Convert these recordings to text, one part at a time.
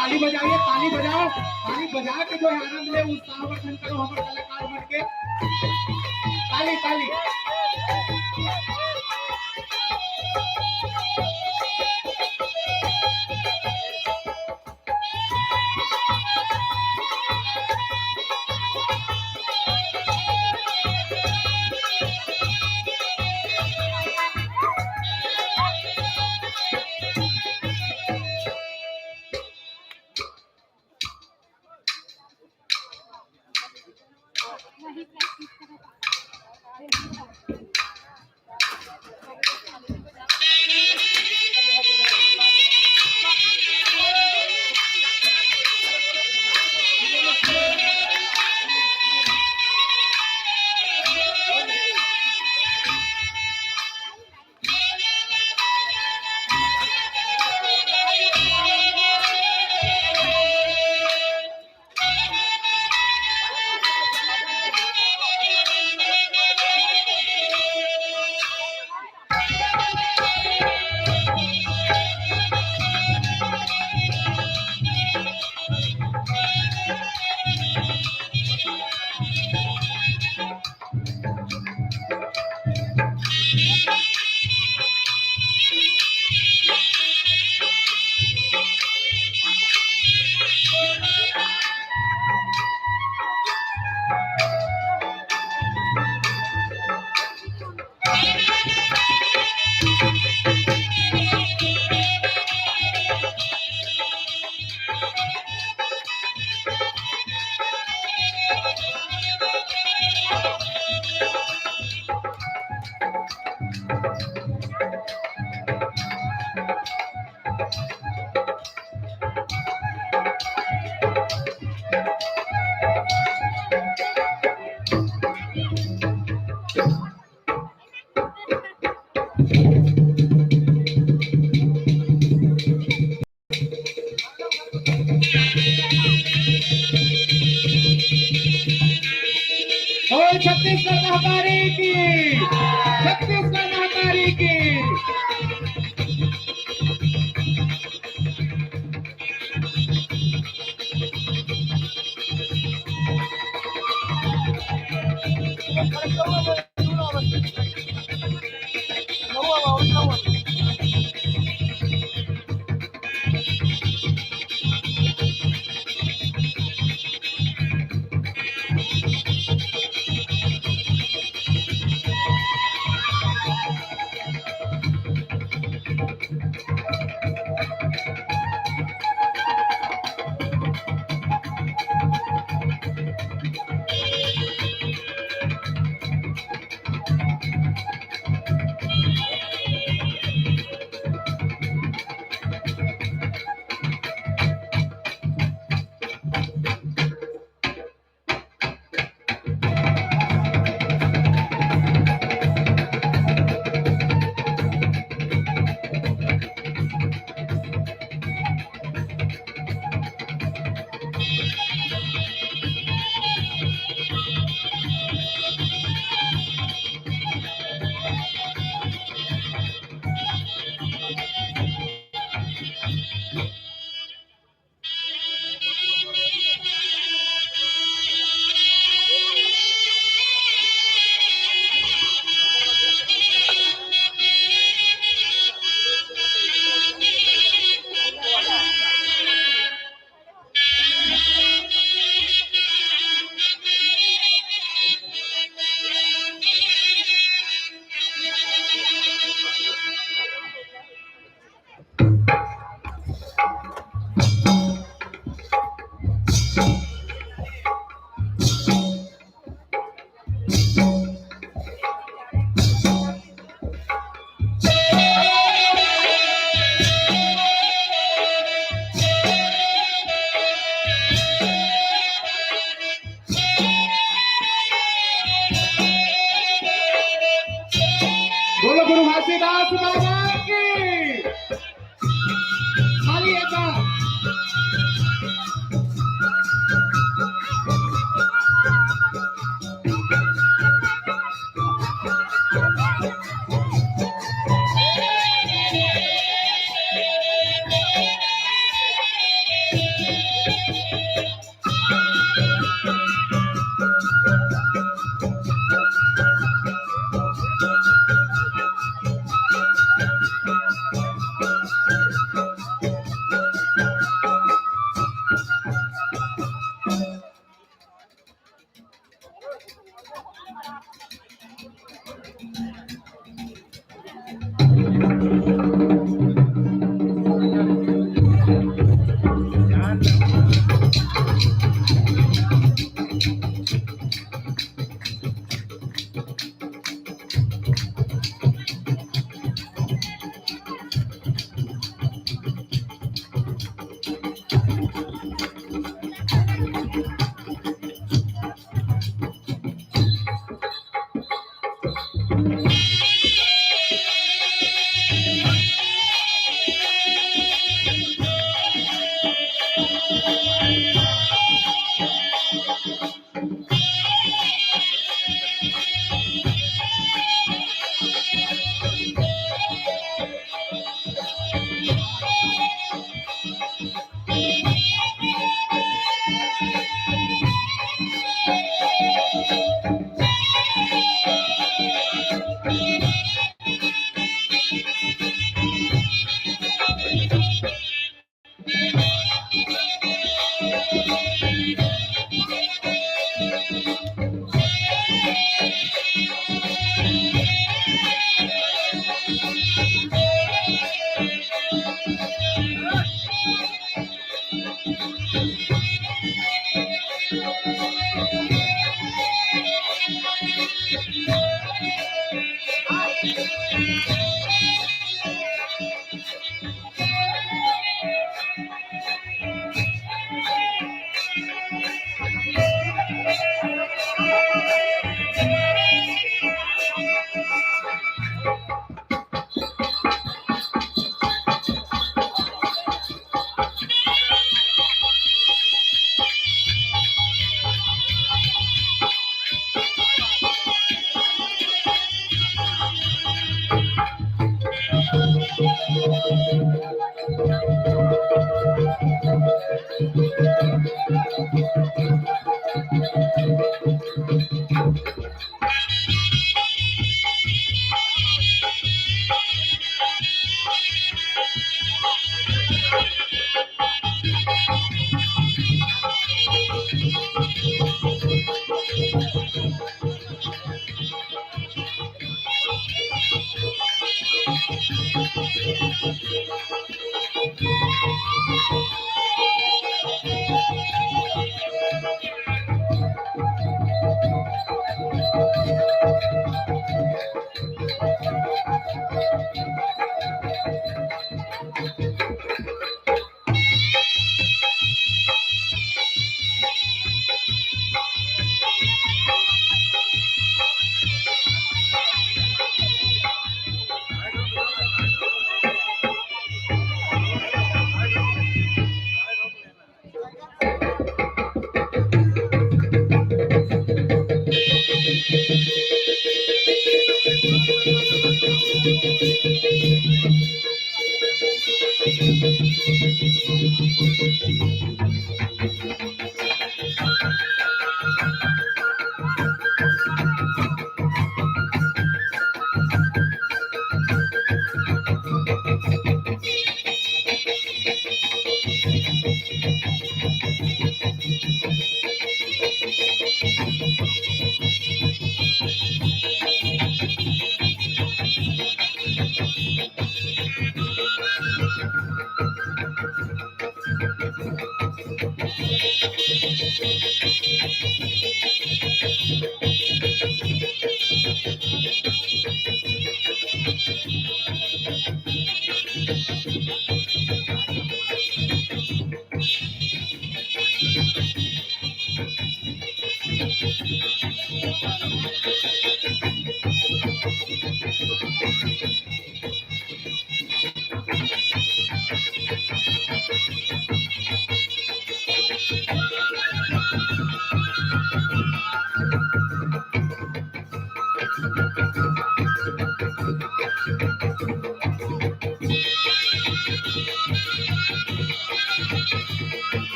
ताली बजाइए, ताली बजाओ, ताली बजा के जो है आनंद ले, उत्साहवर्धन करो हमारे कलाकार बन के। ताली ताली। छत्तीसगढ़ महाकाली की, छत्तीसगढ़ महाकाली की।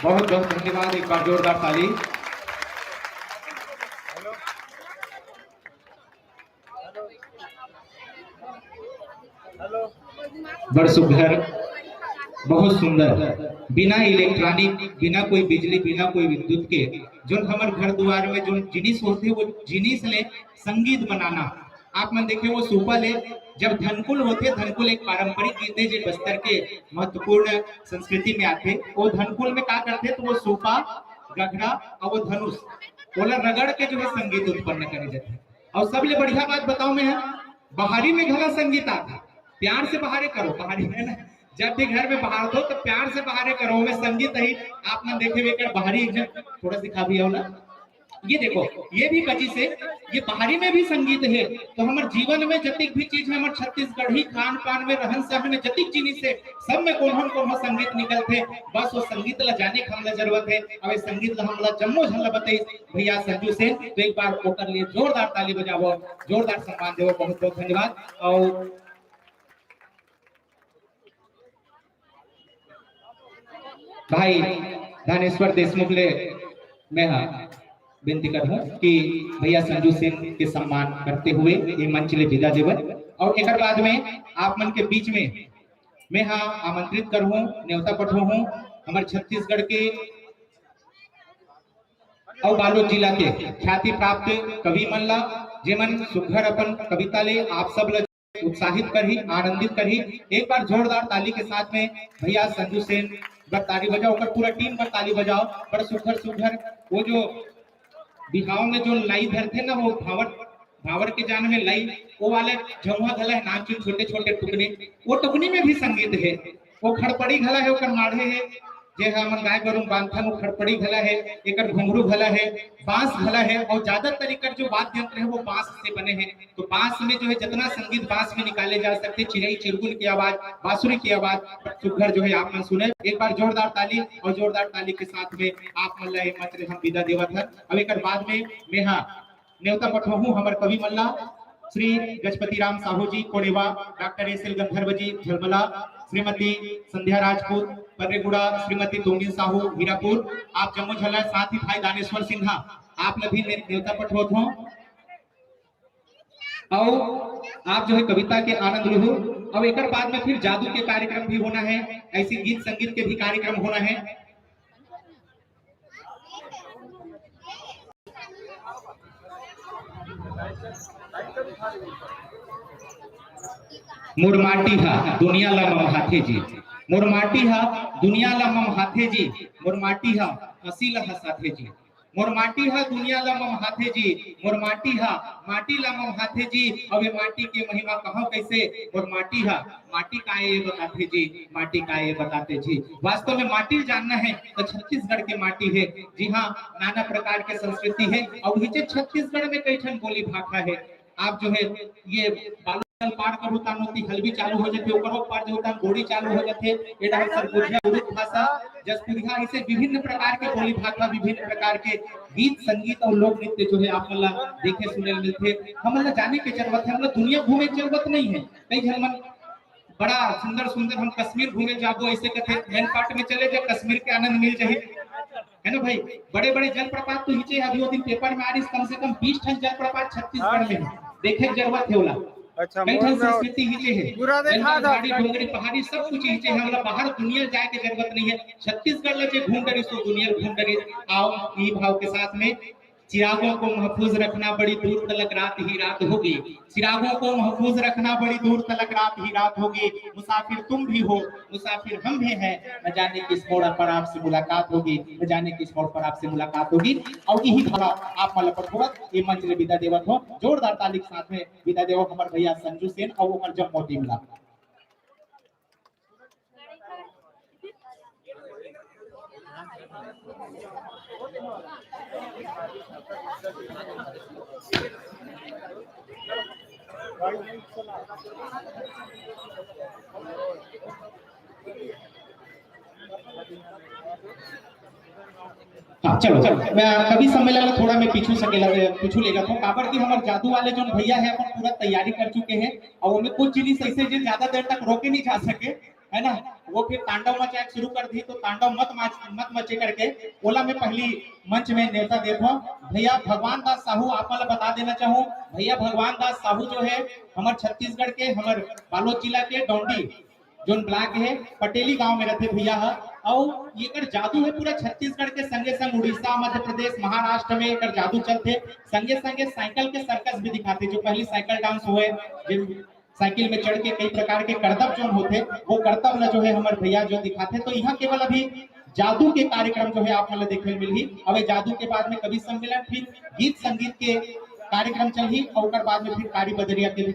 बहुत बहुत धन्यवाद, एक बार जोरदार ताली। बड़ सुघर, बहुत सुंदर, बिना इलेक्ट्रॉनिक, बिना कोई बिजली, बिना कोई विद्युत के जो हमारे घर द्वार में जो जिनिस होते वो जिनिस ले संगीत बनाना। आप मन देखे वो सूपा ले जब धनकुल होते, धनकुल एक पारंपरिक गीत है जो बस्तर के महत्वपूर्ण संस्कृति में आते। वो धनकुल में क्या करते तो वो सूपा, गघरा और वो धनुष ओला रगड़ के जो है संगीत उत्पन्न करे जाते। और सबले बढ़िया बात बताओ मैं, बाहरी में घला संगीत आता, प्यार से बाहरे करो, बाहरी में ना, जब भी घर में बाहर दो तो प्यार से बाहरे करो, में संगीत ही आप ना देखे हुए कर बाहरी थोड़ा दिखा भी हो ना, ये देखो ये भी बची से ये बाहरी में भी संगीत है। तो हमारे जीवन में जतिक भी चीज है, हमारे छत्तीसगढ़ी खान पान में रहन सहन में जतिक चीज से सब में कोन्हन संगीत निकलते। बस वो संगीत ला जाने का हमला जरूरत है। अब इस संगीत ला हमला जम्मो झल्ला बताई भैया संजू से, तो एक बार ओकर लिए जोरदार ताली बजाओ, जोरदार सम्मान देवो, बहुत बहुत धन्यवाद। और भाई धनेश्वर देशमुख ले मैं विनती कर हूं कि भैया संजू सिंह के सम्मान करते हुए ये मंच ले विदा देवन। और एक बाद में आप मन के बीच में मैं आमंत्रित कर हूं, न्योता पठो हूं हमारे छत्तीसगढ़ के और बालोद जिला के ख्याति प्राप्त कवि मन ला, जेमन सुघर अपन कविता ले आप सब ला उत्साहित करही, आनंदित करही। एक बार जोरदार ताली के साथ में भैया संजू सेन पर ताली बजाओ, और पूरा टीम पर ताली बजाओ। पर सुघर सुघर वो जो बिहाव में जो लाई धरते ना, वो भावर के जान में लाई वो वाले झुआ घला है, नाच छोटे छोटे टुकने, वो टुकनी में भी संगीत है। वो खड़पड़ी घला है, ओकर माढ़े है जे हमन गाय गरु बांधन, वो खड़पड़ी घला है, एकर घुंघरू घला है, बांस घला है। और ज्यादातर एकर जो वाद्य यंत्र है वो बांस से बने हैं। तो बांस में जो है जितना संगीत बांस में निकाले जा सकते, चिड़ई चिरगुल की आवाज, बांसुरी की आवाज, सुघर जो है आप मन सुने। एक बार जोरदार ताली, और जोरदार ताली के साथ में आप मन ला मत हम विदा देवत है। अब एक बाद में मैं न्योता पठोहू हमारे कवि मल्ला श्री गजपति राम साहू जी कोड़ेवा, डॉक्टर एस एल गंधर्व जी झलमला, श्रीमती संध्या राजपूत पर्रेगुड़ा, श्रीमती तोमिन साहू हीरापुर, आप जम्मू झल्ला, साथ ही भाई दानेश्वर सिन्हा आप भी न्योता पठोत हो। और आप जो है कविता के आनंद लो। अब एक बाद में फिर जादू के कार्यक्रम भी होना है, ऐसे गीत संगीत के भी कार्यक्रम होना है। मुरमाटी दुनिया ला मम हाथे जी, मुरमाटी दुनिया ला मम हाथे जी, मुरमाटी हसी ला हसाथे जी, मुरमाटी दुनिया ला मम हाथे जी, मुरमाटी माटी ला मम हाथे जी। अब ये माटी के महिमा कहो कैसे, मुरमाटी माटी का ये बताते जी, माटी का ये बताते जी। वास्तव में माटी जानना है तो छत्तीसगढ़ के माटी है। जी हाँ, नाना प्रकार के संस्कृति है और छत्तीसगढ़ में कई ठन बोली भाषा है। आप जो है ये पार करू तानोती हलवी चालू हो जाते ओकरो पार जो होता घोड़ी चालू हो जाते ये डाल सरगुजिया उर्दू भाषा जसपुरिया ऐसे विभिन्न प्रकार के बोली भाषा विभिन्न प्रकार के गीत संगीत और लोक नृत्य जो है आप मतलब देखे सुने मिलते हम मतलब जाने की जरूरत है मतलब दुनिया घूमे की जरूरत नहीं है कई जन मन बड़ा सुंदर सुंदर हम कश्मीर घूमे जाबो ऐसे कहते मेन पार्ट में चले जाए कश्मीर के आनंद मिल जाए है ना भाई बड़े बड़े जलप्रपात तो नीचे अभी वो दिन पेपर में आ रही कम से कम 20 टन जलप्रपात छत्तीसगढ़ में है देखे की जरूरत है ओला अच्छा कई ठन संस्कृति नीचे है पहाड़ी डोंगरी पहाड़ी सब कुछ नीचे है मतलब बाहर दुनिया जाए की जरूरत नहीं है छत्तीसगढ़ ले जे घूम करी सो दुनिया घूम करी आओ ई भाव के साथ में चिरागों को महफूज रखना बड़ी दूर तलक रात ही रात होगी चिरागों को महफूज रखना बड़ी दूर तलक रात ही रात होगी मुसाफिर तुम भी हो मुसाफिर हम भी हैं न जाने किस मोड़ पर आपसे मुलाकात होगी न जाने किस मोड़ पर आपसे मुलाकात होगी और यही भाव आप मतलब पर ये मंच में विदा देवत हो जोरदार ताली के साथ में विदा देव हमारे भैया संजू सेन और वो जब मोती मिला हाँ चलो चलो मैं कवि सम्मेलन में थोड़ा मैं पीछू लेगा था काबर की हमारे जादू वाले जो भैया है अपन पूरा तैयारी कर चुके हैं और उनमें कुछ चीज ऐसे जो ज्यादा देर तक रोके नहीं जा सके है ना वो फिर तांडव मचाया शुरू कर दी तो तांडव मत मचे करके ओला में पहली मंच में नेता देखो भैया भगवान दास साहू आप मतलब बता देना चाहूँ भैया भगवान दास साहू जो है हमारे छत्तीसगढ़ के हमारे बालोद जिला के डोंडी जो ब्लॉक है पटेली गांव में रहते भैया है और ये कर जादू है पूरा छत्तीसगढ़ के संगे संग उड़ीसा मध्य प्रदेश महाराष्ट्र में एक जादू चलते संगे संगे साइकिल के सर्कस भी दिखाते जो पहली साइकिल डांस हुए साइकिल में चढ़ के कई प्रकार के करतब जो होते वो करतब न जो है हमारे भैया जो दिखाते तो यहाँ केवल अभी जादू के कार्यक्रम जो है आप मतलब देखने मिली अब जादू के बाद में कवि सम्मेलन फिर गीत संगीत के कार्यक्रम चल ही और बाद में फिर कारी बदरिया के